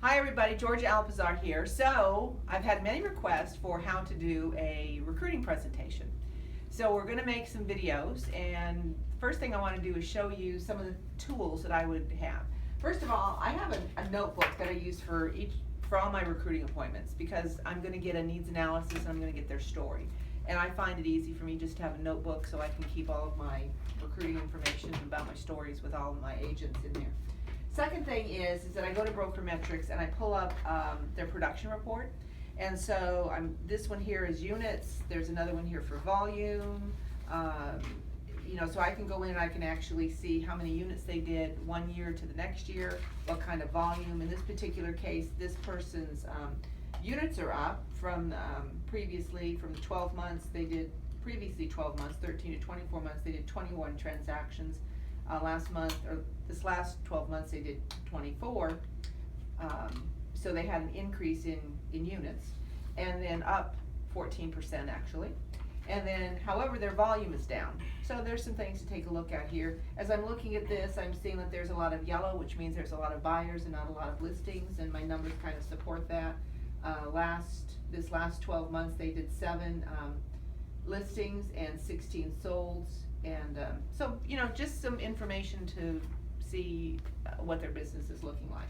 Hi everybody, Georgia Alpazar here. So I've had many requests for how to do a recruiting presentation. So we're going to make some videos, and the first thing I want to do is show you some of the tools that I would have. First of all, I have a notebook that I use for all my recruiting appointments, because I'm going to get a needs analysis and I'm going to get their story. And I find it easy for me just to have a notebook so I can keep all of my recruiting information about my stories with all of my agents in there. Second thing is that I go to Brokermetrics and I pull up their production report. And so this one here is units. There's another one here for volume. So I can go in and I can actually see how many units they did 1 year to the next year, what kind of volume. In this particular case, this person's units are up from previously, from 12 months, they did previously 12 months, 13 to 24 months, they did 21 transactions. This last 12 months they did 24, so they had an increase in units, and then up 14% actually. And then, however, their volume is down. So there's some things to take a look at here. As I'm looking at this, I'm seeing that there's a lot of yellow, which means there's a lot of buyers and not a lot of listings, and my numbers kind of support that. This last 12 months they did 7 listings and 16 solds. And so, just some information to see what their business is looking like.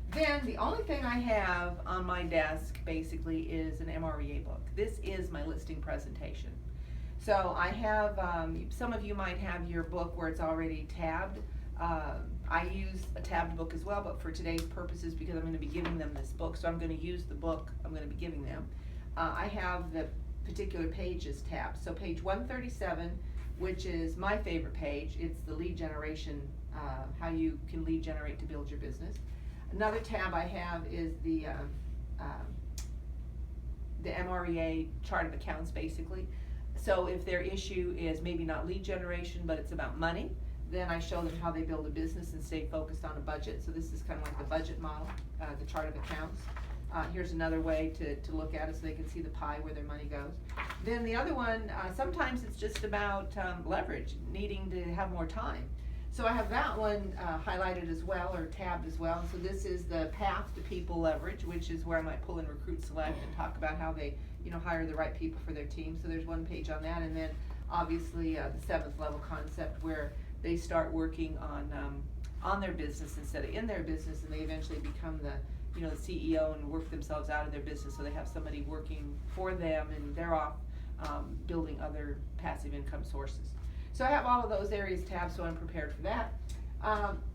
Then the only thing I have on my desk basically is an MREA book. This is my listing presentation. So I have, some of you might have your book where it's already tabbed. I use a tabbed book as well, but for today's purposes, because I'm going to be giving them this book, so I'm going to use the book I'm going to be giving them. I have the particular pages tabbed. So page 137, which is my favorite page, it's the lead generation, how you can lead generate to build your business. Another tab I have is the MREA chart of accounts, basically. So if their issue is maybe not lead generation, but it's about money, then I show them how they build a business and stay focused on a budget. So this is kind of like the budget model, the chart of accounts. Here's another way to look at it so they can see the pie where their money goes. Then the other one, sometimes it's just about leverage, needing to have more time. So I have that one highlighted as well, or tabbed as well. So this is the path to people leverage, which is where I might pull in Recruit Select and talk about how they hire the right people for their team. So there's one page on that. And then obviously the 7th level concept, where they start working on their business instead of in their business, and they eventually become the CEO and work themselves out of their business, so they have somebody working for them and they're off building other passive income sources. So I have all of those areas tabbed, so I'm prepared for that.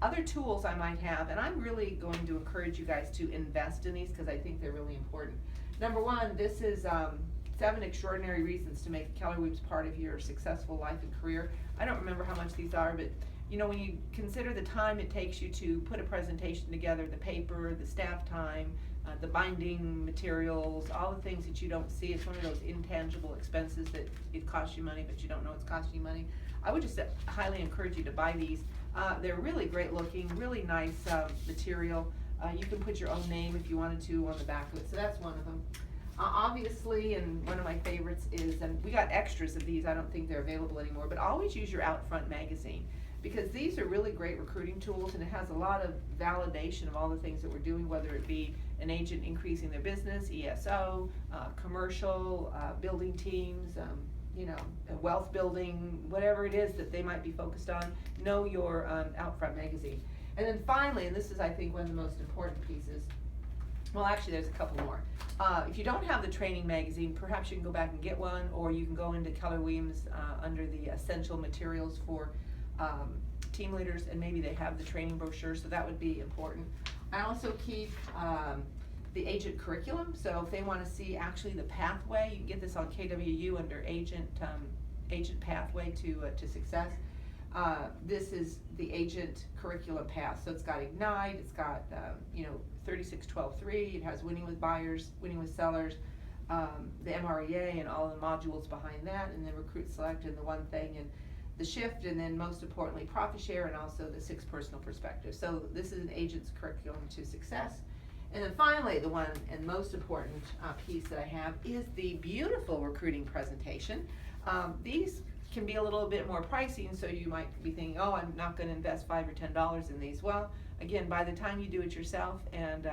Other tools I might have, and I'm really going to encourage you guys to invest in these because I think they're really important. Number one, this is 7 extraordinary reasons to make Keller Williams part of your successful life and career. I don't remember how much these are, but when you consider the time it takes you to put a presentation together, the paper, the staff time, the binding materials, all the things that you don't see, it's one of those intangible expenses that it costs you money, but you don't know it's costing you money. I would just highly encourage you to buy these. They're really great looking, really nice material. You can put your own name if you wanted to on the back of it, so that's one of them. Obviously, and one of my favorites is, and we got extras of these, I don't think they're available anymore, but always use your Outfront magazine, because these are really great recruiting tools, and it has a lot of validation of all the things that we're doing, whether it be an agent increasing their business, ESO, commercial, building teams, wealth building, whatever it is that they might be focused on. Know your Outfront magazine. And then finally, and this is I think one of the most important pieces, well actually there's a couple more. If you don't have the training magazine, perhaps you can go back and get one, or you can go into Keller Williams under the essential materials for team leaders, and maybe they have the training brochure, so that would be important. I also keep the agent curriculum, so if they want to see actually the pathway, you can get this on KWU under agent pathway to success. This is the agent curriculum path, so it's got Ignite, it's got 36-12-3, it has winning with buyers, winning with sellers, the MREA and all the modules behind that, and then Recruit Select and the one thing, and the shift, and then most importantly profit share, and also the 6 personal perspectives. So this is an agent's curriculum to success. And then finally, the one and most important piece that I have is the beautiful recruiting presentation. These can be a little bit more pricey, and so you might be thinking, oh, I'm not going to invest $5 or $10 in these. Well, again, by the time you do it yourself and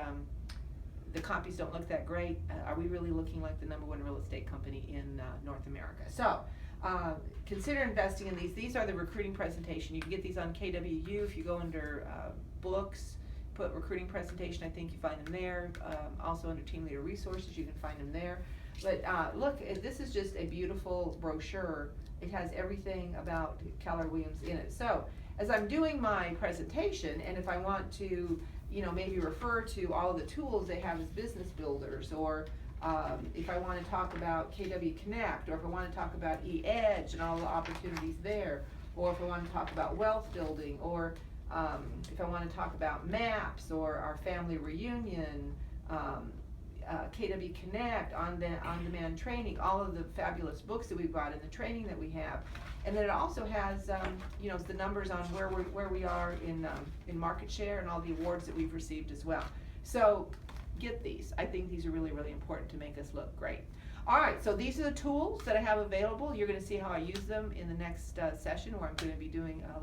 the copies don't look that great, are we really looking like the #1 real estate company in North America? So consider investing in these. These are the recruiting presentation. You can get these on KWU. If you go under books, put recruiting presentation, I think you find them there. Also under Team Leader Resources, you can find them there. But look, this is just a beautiful brochure. It has everything about Keller Williams in it. So as I'm doing my presentation, and if I want to, you know, maybe refer to all the tools they have as business builders, or if I want to talk about KW Connect, or if I want to talk about E-Edge and all the opportunities there, or if I want to talk about wealth building, or if I want to talk about maps, or our family reunion, KW Connect, on-demand training, all of the fabulous books that we've got and the training that we have. And then it also has, you know, the numbers on where we are in market share and all the awards that we've received as well. So get these. I think these are really, really important to make us look great. All right, so these are the tools that I have available. You're going to see how I use them in the next session, where I'm going to be doing a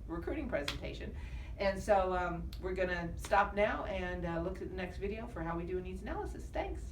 recruiting presentation. And so we're going to stop now and look at the next video for how we do a needs analysis. Thanks.